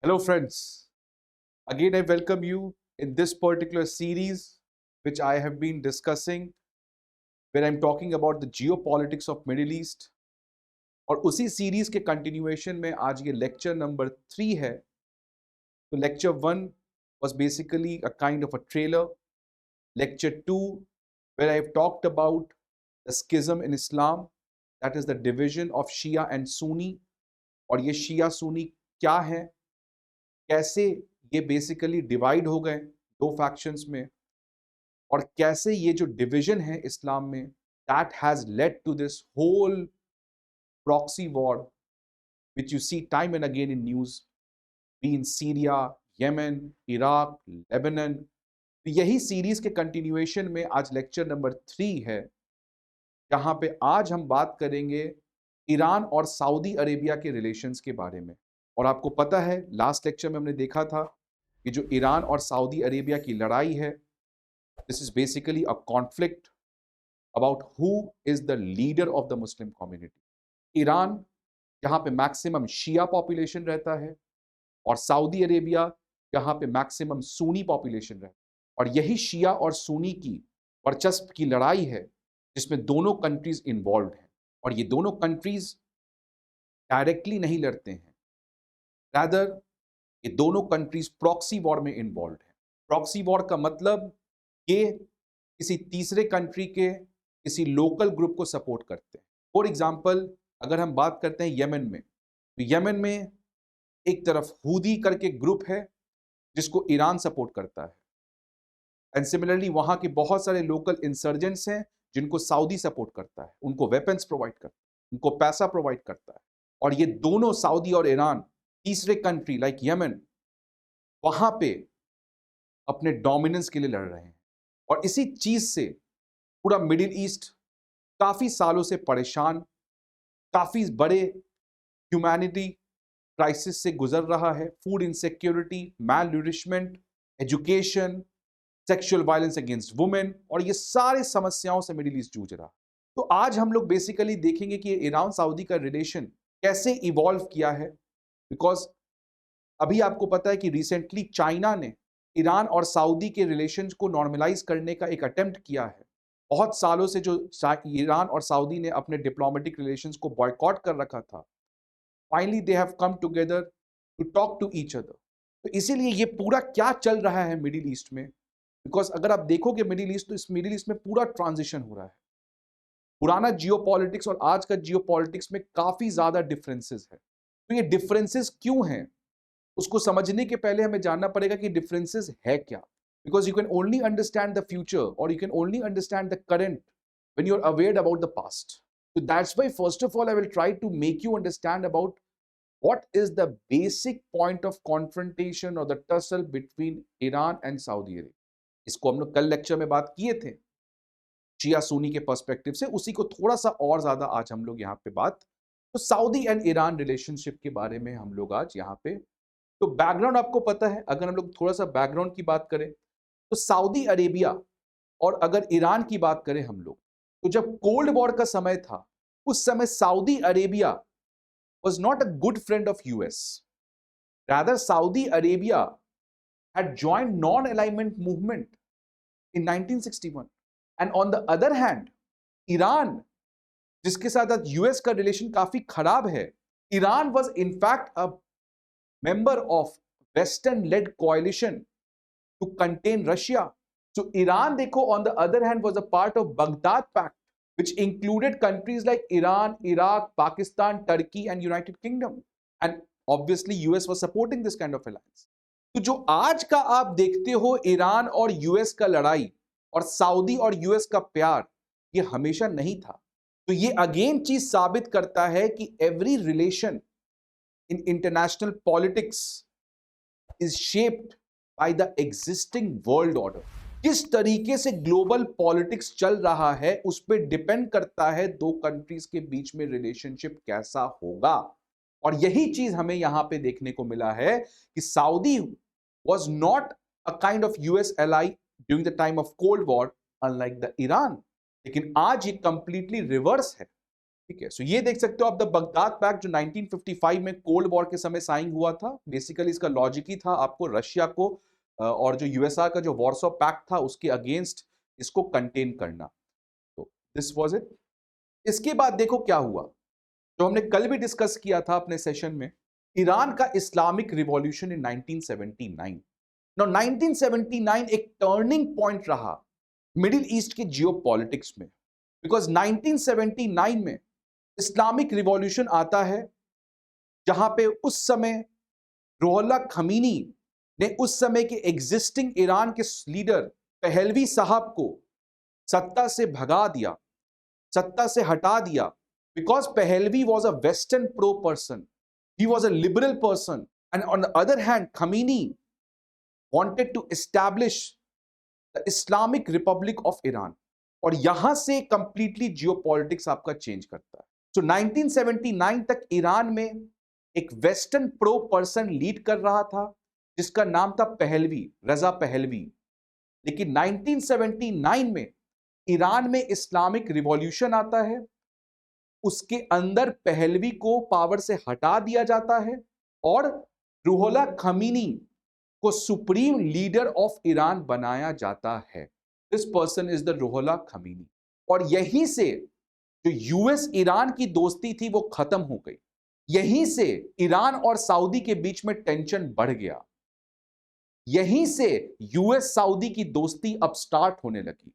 Hello, friends. Again, I welcome you in this particular series, which I have been discussing, where I'm talking about the geopolitics of Middle East. और उसी series के continuation में आज ये lecture number 3 है. तो lecture 1 was basically a kind of a trailer. Lecture 2, where I've talked about the schism in Islam, that is the division of Shia and Sunni. और ये शिया सुन्नी क्या है, कैसे ये बेसिकली डिवाइड हो गए दो फैक्शंस में, और कैसे ये जो डिवीजन है इस्लाम में, that has led to this whole proxy war which you see time and again in news, be in Syria, Yemen, Iraq, Lebanon. तो यही सीरीज के कंटिन्यूएशन में आज लेक्चर नंबर 3 है, जहां पे आज हम बात करेंगे ईरान और सऊदी अरेबिया के रिलेशंस के बारे में. और आपको पता है लास्ट लेक्चर में हमने देखा था कि जो ईरान और सऊदी अरेबिया की लड़ाई है, this is basically a conflict about who is the leader of the Muslim community. Iran, जहां पे मैक्सिमम शिया पॉपुलेशन रहता है, और सऊदी अरेबिया जहां पे मैक्सिमम सुन्नी पॉपुलेशन रहता है. और यही शिया और सुन्नी की वर्चस्व की लड़ाई है जिसमें दोनों कंट्रीज इन्वॉल्व हैं. और ये दोनों कंट्रीज डायरेक्टली नहीं लड़ते हैं, रादर ये दोनों कंट्रीज प्रॉक्सी वॉर में इन्वॉल्व हैं. प्रॉक्सी वॉर का मतलब ये किसी तीसरे कंट्री के किसी लोकल ग्रुप को सपोर्ट करते हैं. फॉर एग्जांपल, अगर हम बात करते हैं यमन में, तो यमन में एक तरफ हूदी करके ग्रुप है जिसको ईरान सपोर्ट करता है, एंड सिमिलरली वहां के बहुत सारे लोकल इंसर्जेंट्स हैं जिनको सऊदी सपोर्ट करता है, उनको वेपन्स प्रोवाइड करता है, उनको पैसा प्रोवाइड करता है. और ये दोनों सऊदी और ईरान तीसरे कंट्री लाइक यमन वहां पे अपने डोमिनेंस के लिए लड़ रहे हैं. और इसी चीज से पूरा मिडिल ईस्ट काफी सालों से परेशान, काफी बड़े ह्यूमैनिटी क्राइसिस से गुजर रहा है. Food insecurity, malnourishment, education, sexual violence against women, और ये सारे समस्याओं से मिडिल ईस्ट जूझ रहा. तो आज हम लोग बेसिकली देखेंगे कि ईरान सऊदी का रिलेशन कैसे इवॉल्व किया है. बिकॉज अभी आपको पता है कि रिसेंटली चाइना ने ईरान और सऊदी के रिलेशंस को नॉर्मलाइज करने का एक अटेम्प्ट किया है. बहुत सालों से जो ईरान और सऊदी ने अपने डिप्लोमेटिक रिलेशंस को बॉयकॉट कर रखा था, finally they have come together to talk to each other. तो इसीलिए ये पूरा क्या चल रहा है मिडिल ईस्ट में, बिकॉज अगर आप देखोगे मिडिल ईस्ट, तो इस मिडिल ईस्ट में पूरा ट्रांजिशन हो रहा है. पुराना जियोपॉलिटिक्स और आज का जियोपॉलिटिक्स में काफी ज्यादा डिफरेंसेस है. तो ये डिफरेंसेस क्यों हैं, उसको समझने के पहले हमें जानना पड़ेगा कि डिफरेंसेस है क्या. Because you can only understand the future और you can only understand the current when you are aware about the past. So that's why first of all I will try to make you understand about what is the basic point of confrontation or the tussle between Iran and Saudi Arabia. इसको हम लोग कल lecture में बात किए थे शिया सुन्नी के perspective से, उसी को थोड़ा सा और ज्यादा आज हम लोग यहाँ पे बात, तो सऊदी एंड ईरान रिलेशनशिप के बारे में हम लोग आज यहाँ पे. तो बैकग्राउंड आपको पता है, अगर हम लोग थोड़ा सा बैकग्राउंड की बात करें, तो सऊदी अरेबिया और अगर ईरान की बात करें हम लोग, तो जब कोल्ड वॉर का समय था, उस समय Saudi Arabia was not a good friend of US. Rather, Saudi Arabia had joined non-alignment movement in 1961. And on the other hand, Iran, जिसके साथ US का रिलेशन काफी खराब है, Iran was in fact a member of Western-led coalition to contain Russia. So Iran, देखो, on the other hand, was a part of Baghdad Pact, which included countries like Iran, Iraq, Pakistan, Turkey, and United Kingdom. And obviously, US was supporting this kind of alliance. तो जो आज का आप देखते हो Iran और US का लड़ाई और सऊदी और यूएस का प्यार, ये हमेशा नहीं था. तो ये अगेन चीज साबित करता है कि every relation in international politics is shaped by the existing world order. किस तरीके से ग्लोबल पॉलिटिक्स चल रहा है उस पर डिपेंड करता है दो कंट्रीज के बीच में रिलेशनशिप कैसा होगा. और यही चीज हमें यहां पे देखने को मिला है कि Saudi was not a kind of US ally during the time of cold war, unlike the Iran. लेकिन आज ये कंप्लीटली रिवर्स है. ठीक है, सो ये देख सकते हो आप द बगदाद पैक्ट जो 1955 में कोल्ड वॉर के समय साइन हुआ था। बेसिकली इसका लॉजिक ही था आपको रशिया को और जो यूएसआर का जो वॉर्सो पैक्ट था उसके अगेंस्ट इसको कंटेन करना। तो दिस वाज इट। इसके बाद देखो क्या हुआ, जो हमने कल भी डिस्कस किया था अपने सेशन में, ईरान का इस्लामिक रिवॉल्यूशन इन 1979। नाउ 1979 एक टर्निंग पॉइंट रहा मिडिल ईस्ट के जियोपॉलिटिक्स में, बिकॉज 1979 में इस्लामिक रिवॉल्यूशन आता है जहां पे उस समय रुहुल्लाह खमीनी ने उस समय के एग्जिस्टिंग ईरान के लीडर पहलवी साहब को सत्ता से भगा दिया, सत्ता से हटा दिया, because Pahlavi was a western pro person, he was a liberal person, and on the other hand Khomeini wanted to establish the Islamic Republic of Iran। और यहां से कंप्लीटली जियोपॉलिटिक्स आपका चेंज करता है। सो 1979 तक ईरान में एक वेस्टर्न प्रो पर्सन लीड कर रहा था जिसका नाम था पहलवी, रजा पहलवी। लेकिन 1979 में ईरान में इस्लामिक रिवॉल्यूशन आता है, उसके अंदर पहलवी को पावर से हटा दिया जाता है और रुहुल्लाह खमीनी को सुप्रीम लीडर ऑफ ईरान बनाया जाता है। This person is the Ruhollah Khomeini. और यहीं से जो यूएस ईरान की दोस्ती थी वो खत्म हो गई। यहीं से ईरान और सऊदी के बीच में टेंशन बढ़ गया। यहीं से यूएस सऊदी की दोस्ती अब स्टार्ट होने लगी।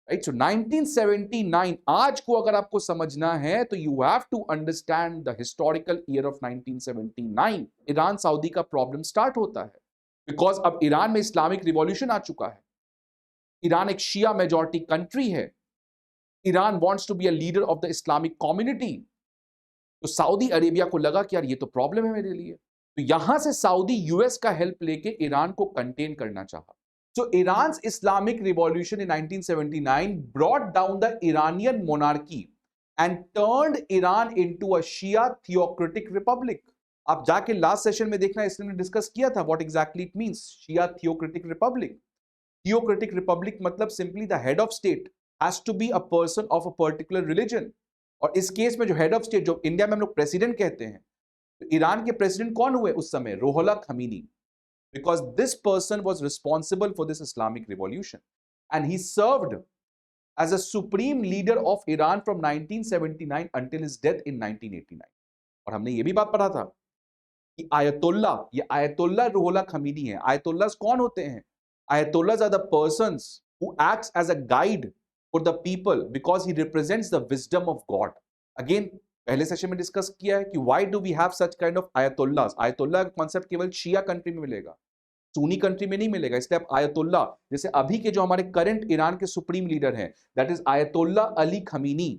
राइट, सो 1979 आज को अगर आपको समझना है तो you have to understand the historical year of 1979। Iran Saudi का प्रॉब्लम स्टार्ट होता है बिकॉज अब ईरान में इस्लामिक रिवॉल्यूशन आ चुका है। ईरान एक शिया मेजॉरिटी कंट्री है। Iran wants to be a leader of the Islamic community. तो सऊदी अरेबिया को लगा कि यार ये तो प्रॉब्लम है मेरे लिए, तो यहां से सऊदी यूएस का हेल्प लेके ईरान को कंटेन करना चाहा। So Iran Islamic revolution in 1979 brought down the Iranian monarchy and turned Iran into a Shia theocratic republic. आप जाके लास्ट सेशन में देखना, इसमें डिस्कस किया था what exactly it means Shia theocratic republic. Theocratic republic मतलब simply the head of state has to be a person of a particular religion. और इस केस में जो हेड ऑफ स्टेट, जो इंडिया में हम लोग प्रेसिडेंट कहते हैं, तो ईरान के प्रेसिडेंट कौन हुए उस समय? Ruhollah Khomeini, because this person was responsible for this Islamic revolution and he served as a supreme leader of Iran from 1979 until his death in 1989। और हमने ये भी बात पढ़ा था कि आयतुल्ला, ये आयतुल्ला रुहुल्लाह खमीनी है। आयतुल्लास कौन होते हैं? Ayatollahs are the persons who acts as a guide for the people because he represents the wisdom of God. Again पहले सेशन में डिस्कस किया है कि why do we have such kind of ayatollahs. Ayatollah का concept केवल Shia country में मिलेगा, Sunni country में नहीं मिलेगा। इसलिए आप आयतुल्ला, जैसे अभी के जो हमारे करंट ईरान के सुप्रीम लीडर हैं, that is ayatollah Ali Khomeini.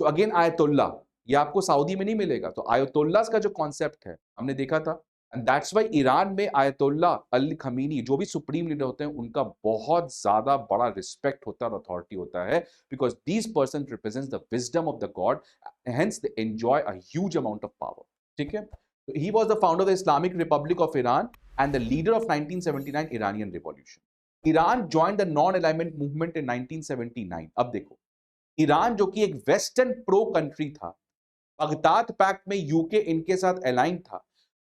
तो अगेन आयतुल्ला, ये आपको सऊदी में नहीं मिलेगा। तो आयतुल्लास का जो कॉन्सेप्ट है हमने देखा था, एंड दैट्स व्हाई ईरान में आयतुल्ला अली खमीनी जो भी सुप्रीम लीडर होते हैं उनका बहुत ज्यादा बड़ा रिस्पेक्ट होता है और अथॉरिटी होता है, because these person represents the wisdom of the God, hence they enjoy a huge amount of power. ठीक है, तो he was the founder of the Islamic Republic of Iran and the leader of 1979 Iranian revolution. Iran joined the non-alignment movement in 1979। अब देखो, Iran जो कि एक western pro country था, Baghdad pact में यूके इनके साथ अलाइन था।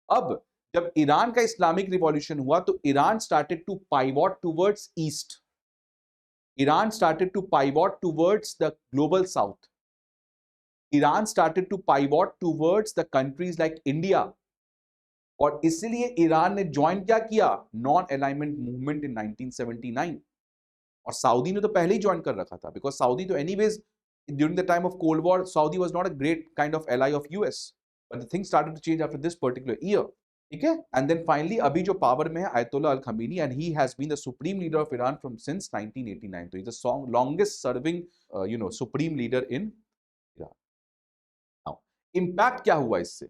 अब जब ईरान का इस्लामिक रिवॉल्यूशन हुआ तो Iran started to pivot towards east. Iran started to pivot towards the global south. Iran started to pivot towards the countries like India. और इसलिए ईरान ने ज्वाइन क्या किया? Non alignment movement in 1979। और Saudi ने तो पहले ही ज्वाइन कर रखा था, बिकॉज सऊदी तो anyways during the time of cold war Saudi was not a great kind of ally of US, but the thing started to change after this particular year. ठीक है, and then finally अभी जो power में है ayatollah al Khamenei, and he has been the supreme leader of Iran from since 1989। तो he is the longest serving supreme leader in Iran. Now impact क्या हुआ इससे?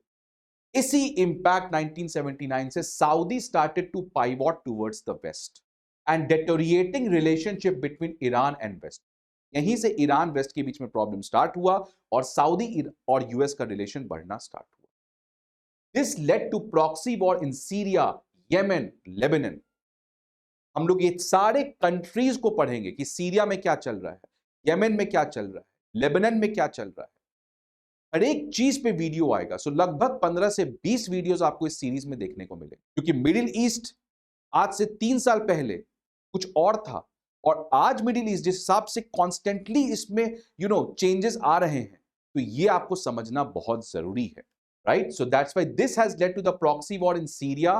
इसी इंपैक्ट 1979 से Saudi started to pivot towards the west and deteriorating relationship between Iran and west. यहीं से Iran waste के बीच में प्रॉब्लम स्टार्ट हुआ और सऊदी और यूएस का रिलेशन बढ़ना स्टार्ट हुआ। This led to proxy war in Syria, Yemen, Lebanon. हम लोग ये सारे कंट्रीज को पढ़ेंगे कि सीरिया में क्या चल रहा है, येमेन में क्या चल रहा है, लेबनान में क्या चल रहा है। हर एक चीज पे वीडियो आएगा। सो लगभग 15 से 20 वीडियोस आपको इस सीरीज में देखने को मिले, क्योंकि मिडिल ईस्ट आज से 3 साल पहले कुछ और था और आज मिडिल ईस्ट जिस हिसाब से कॉन्स्टेंटली इसमें चेंजेस आ रहे हैं, तो ये आपको समझना बहुत जरूरी है, right? So that's why this has led to the proxy war in Syria,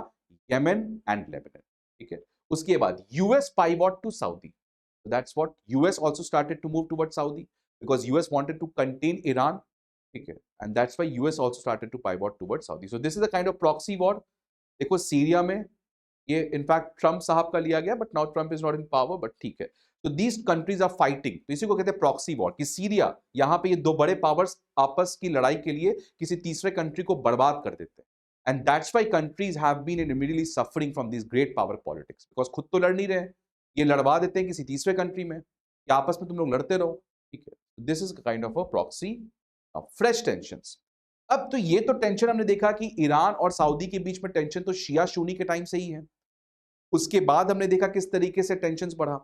Yemen and Lebanon. ठीक है, उसके बाद US pivot to Saudi. That's what US also started to move towards Saudi because US wanted to contain Iran. ठीक है, and that's why US also started to pivot towards Saudi. So this is a kind of proxy war. देखो Syria में ये in fact Trump साहब का लिया गया, but now Trump is not in power, but ठीक है। तो दीज कंट्रीज आर फाइटिंग, तो इसी को कहते हैं प्रॉक्सी वॉर, कि सीरिया यहां पे ये दो बड़े पावर्स आपस की लड़ाई के लिए किसी तीसरे कंट्री को बर्बाद कर देते हैं। And that's why countries have been immediately suffering from this great power politics, because खुद तो लड़ नहीं रहे, ये लड़वा देते हैं किसी तीसरे कंट्री में कि आपस में तुम लोग लड़ते रहो। ठीक है, this is kind of a proxy fresh tensions. अब तो ये तो टेंशन हमने देखा कि ईरान और सऊदी के बीच में टेंशन तो शिया सुन्नी के टाइम से ही है। उसके बाद हमने देखा किस तरीके से टेंशन बढ़ा।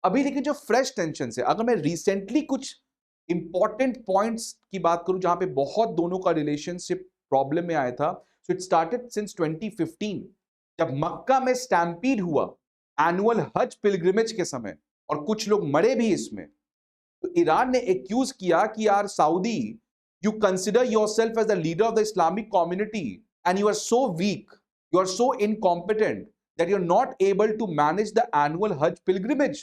अभी लेकिन जो फ्रेश टेंशन है, अगर मैं रिसेंटली कुछ इंपॉर्टेंट पॉइंट्स की बात करूं जहां पे बहुत दोनों का रिलेशनशिप प्रॉब्लम में आया था, सो इट स्टार्टेड सिंस 2015 जब मक्का में स्टैम्पीड हुआ एनुअल हज पिलग्रिमेज के समय, और कुछ लोग मरे भी इसमें। तो ईरान ने एक्यूज किया कि यार Saudi, you consider yourself as the leader of the Islamic community and you are so weak, you are so incompetent that you're not able to manage the annual Hajj pilgrimage,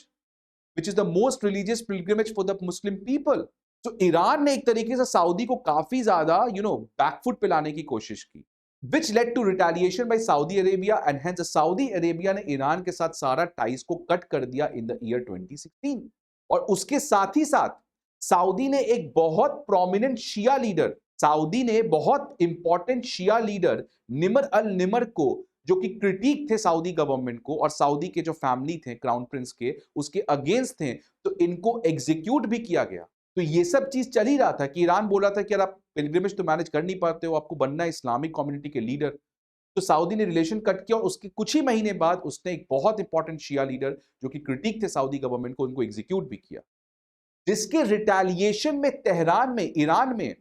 which is the most religious pilgrimage for the Muslim people. So Iran ने एक तरीके से Saudi को काफी ज्यादा back foot पिलाने की कोशिश की, which led to retaliation by Saudi Arabia, and hence Saudi Arabia ने ईरान के साथ सारा टाइज को कट कर दिया in the year 2016। और उसके साथ ही साथ सऊदी ने एक बहुत प्रोमिनेंट शिया लीडर, सऊदी ने बहुत इंपॉर्टेंट शिया लीडर निमर अल निमर को, जो कि क्रिटिक थे सऊदी गवर्नमेंट को और सऊदी के जो फैमिली थे क्राउन प्रिंस के, उसके अगेंस्ट थे, तो इनको एग्जीक्यूट भी किया गया। तो ये सब चीज चल ही रहा था कि ईरान बोला था कि यार आप पिलग्रिमेज तो मैनेज कर नहीं पाते हो, आपको बनना है इस्लामिक कम्युनिटी के लीडर। तो सऊदी ने रिलेशन कट किया और उसके कुछ ही महीने बाद उसने एक बहुत इंपॉर्टेंट शिया लीडर जो कि क्रिटिक थे सऊदी गवर्नमेंट को, उनको एग्जीक्यूट भी किया, जिसके रिटेलिएशन में तेहरान में, ईरान में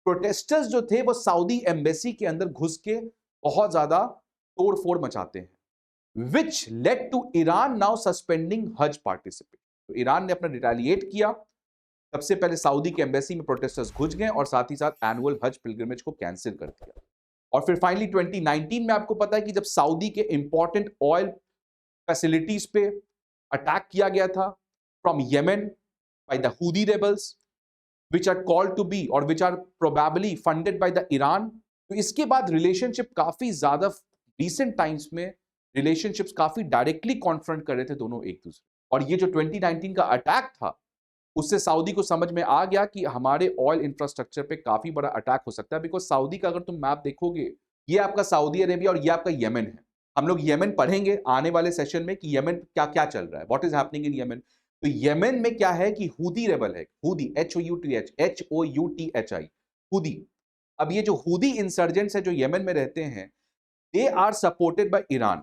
प्रोटेस्टर्स जो थे वो सऊदी एम्बेसी के अंदर घुस के बहुत ज्यादा तोड़फोड़ मचाते हैं, which led to Iran now suspending हज पार्टिसिपेट। तो ईरान ने अपना रिटेलिएट किया, सबसे पहले सऊदी के एम्बेसी में प्रोटेस्टर्स घुस गए और साथ ही साथ एनुअल हज पिलग्रिमेज को कैंसिल कर दिया। और फिर फाइनली 2019 में आपको पता है कि जब सऊदी के इंपॉर्टेंट ऑयल फैसिलिटीज पे अटैक किया गया था from Yemen by the Houthi rebels, which are called to be or which are probably funded by the Iran। तो इसके बाद रिलेशनशिप काफी ज्यादा रिसेंट टाइम्स में रिलेशनशिप्स काफी डायरेक्टली कॉन्फ्रंट कर रहे थे दोनों एक दूसरे। और ये जो 2019 का अटैक था, उससे सऊदी को समझ में आ गया कि हमारे ऑयल इंफ्रास्ट्रक्चर पे काफी बड़ा अटैक हो सकता है। बिकॉज सऊदी का अगर तुम मैप देखोगे, ये आपका सऊदी अरेबिया और ये आपका येमेन है। हम लोग येमेन पढ़ेंगे आने वाले सेशन में कि येमेन क्या क्या चल रहा है, what is happening in Yemen. तो येमेन में क्या है कि हुदी रेबल है, हुदी HOUTHI, हुदी। अब ये जो हुदी इंसर्जेंट्स है जो येमेन में रहते हैं, they are supported by Iran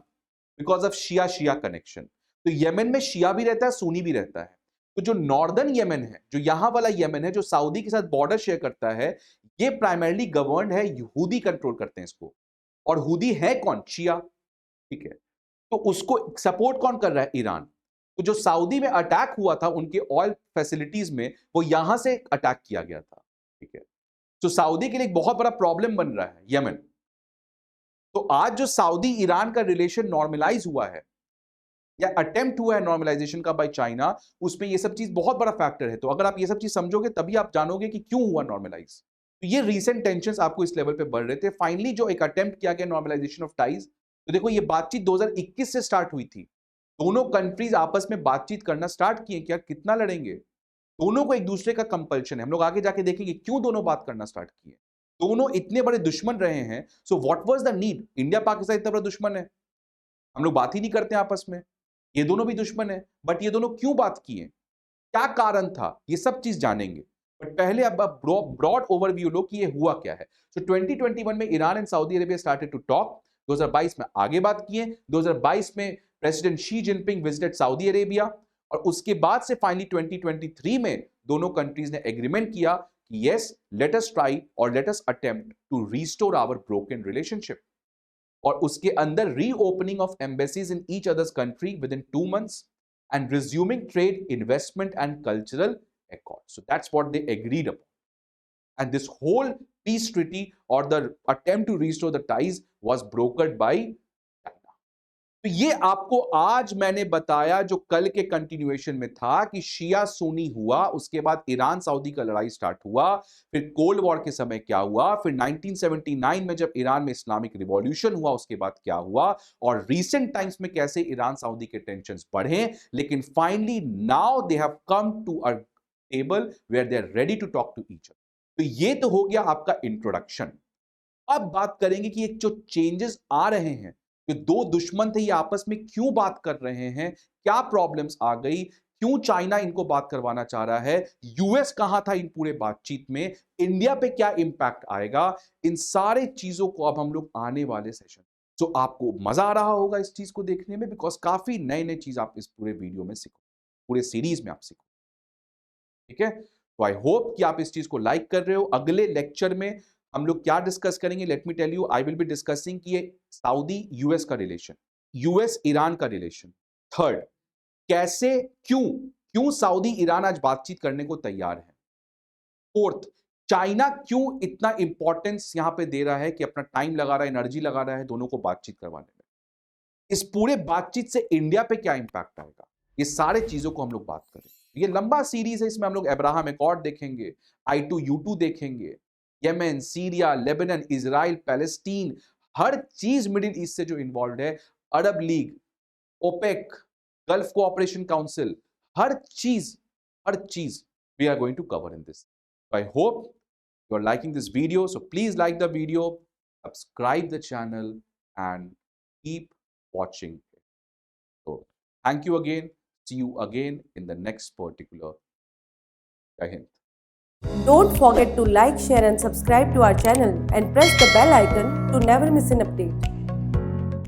because of Shia Shia connection. तो येमेन में शिया भी रहता है, सुन्नी भी रहता है। तो जो नॉर्दर्न येमेन है, जो यहां वाला येमेन है, जो सऊदी के साथ बॉर्डर शेयर करता है, ये प्राइमरली गवर्नड है, हुदी कंट्रोल करते हैं इसको। और हुदी है कौन? शिया। ठीक है, तो उसको सपोर्ट कौन कर रहा है? ईरान। तो जो सऊदी में अटैक हुआ था उनके ऑयल फैसिलिटीज में, वो यहां से अटैक किया गया था। ठीक है, तो सऊदी के लिए एक बहुत बड़ा प्रॉब्लम बन रहा है येमेन। तो आज जो सऊदी ईरान का रिलेशन नॉर्मलाइज हुआ है या अटेम्प्ट हुआ है नॉर्मलाइजेशन का बाय चाइना, उसमें ये सब चीज बहुत बड़ा फैक्टर है। तो अगर आप ये सब चीज समझोगे तभी आप जानोगे कि क्यों हुआ नॉर्मलाइज। तो ये रीसेंट टेंशंस आपको इस लेवल पे बढ़ रहे थे। फाइनली जो एक अटेम्प्ट किया गया नॉर्मलाइजेशन ऑफ टाइज, तो देखो ये बातचीत 2021 से स्टार्ट हुई थी। दोनों कंट्रीज आपस में बातचीत करना स्टार्ट किए कि यार कितना लड़ेंगे, दोनों को एक दूसरे का कंपल्शन है। हम लोग आगे जाके देखेंगे क्यों दोनों बात करना स्टार्ट किए। दोनों इतने बड़े दुश्मन रहे हैं, so what was the need? India Pakistan इतना बड़ा दुश्मन है, हम लोग बात ही नहीं करते आपस में। ये दोनों भी दुश्मन है, बट ये दोनों क्यों बात किए, क्या कारण था, ये सब चीज जानेंगे। बट पहले अब ब्रॉड ओवरव्यू लो कि ये हुआ क्या है। सो 2021 में Iran and Saudi Arabia started to talk. 2022 में आगे बात किए। 2022 में president Xi Jinping visited Saudi Arabia, और उसके बाद से फाइनली 2023 में दोनों कंट्रीज ने एग्रीमेंट किया yes, let us try or let us attempt to restore our broken relationship. और उसके अंदर reopening of embassies in each others country with in 2 months and resuming trade, investment and cultural accord. So that's what they agreed upon. And this whole peace treaty or the attempt to restore the ties was brokered by China. तो ये आपको आज मैंने बताया जो कल के continuation में था कि शिया सुन्नी हुआ, उसके बाद ईरान सऊदी का लड़ाई स्टार्ट हुआ, फिर कोल्ड वॉर के समय क्या हुआ, फिर 1979 में जब ईरान में इस्लामिक रिवॉल्यूशन हुआ उसके बाद क्या हुआ, और रीसेंट टाइम्स में कैसे ईरान सऊदी के टेंशंस बढ़े, लेकिन finally now they have come to a table where they are ready to talk to each other. तो ये तो हो गया आपका इंट्रोडक्शन. अब बात करेंगे कि ये जो चेंजेस आ रहे हैं, जो दो दुश्मन थे ये आपस में क्यों बात कर रहे हैं, क्या प्रॉब्लम्स आ गई, क्यों चाइना इनको बात करवाना चाह रहा है, यूएस कहां था इन पूरे बातचीत में, इंडिया पे क्या इंपैक्ट आएगा, इन सारे चीजों को अब हम लोग आने वाले सेशन. तो आपको मजा आ रहा होगा इस चीज को देखने में, बिकॉज काफी नए नए चीज आप इस पूरे वीडियो में सीखो, पूरे सीरीज में आप सीखो. ठीक है, तो आई होप कि आप इस चीज को लाइक कर रहे हो. अगले लेक्चर में हम लोग क्या डिस्कस करेंगे, let me tell you. I will be discussing कि ये सऊदी यूएस का रिलेशन, यूएस ईरान का रिलेशन. थर्ड, कैसे क्यों सऊदी ईरान आज बातचीत करने को तैयार है. फोर्थ, चाइना क्यों इतना इंपॉर्टेंस यहां पे दे रहा है कि अपना टाइम लगा रहा है, एनर्जी लगा रहा है दोनों को बातचीत करवाने में. इस पूरे बातचीत से इंडिया पे क्या इंपैक्ट आएगा, ये सारे चीजों को हम लोग बात करें. ये लंबा सीरीज है, इसमें हम लोग अब्राहम एकॉर्ड देखेंगे, I2U2 देखेंगे, Yemen, Syria, Lebanon, Israel, Palestine, हर चीज मिडिल ईस्ट से जो इन्वॉल्व है, Arab League, OPEC, Gulf Cooperation Council, हर चीज we are going to cover in this. I hope you are liking this video, so please like the video, subscribe the channel and keep watching. So thank you again. See you again in the next particular. Jai Hind. Don't forget to like, share and subscribe to our channel and press the bell icon to never miss an update.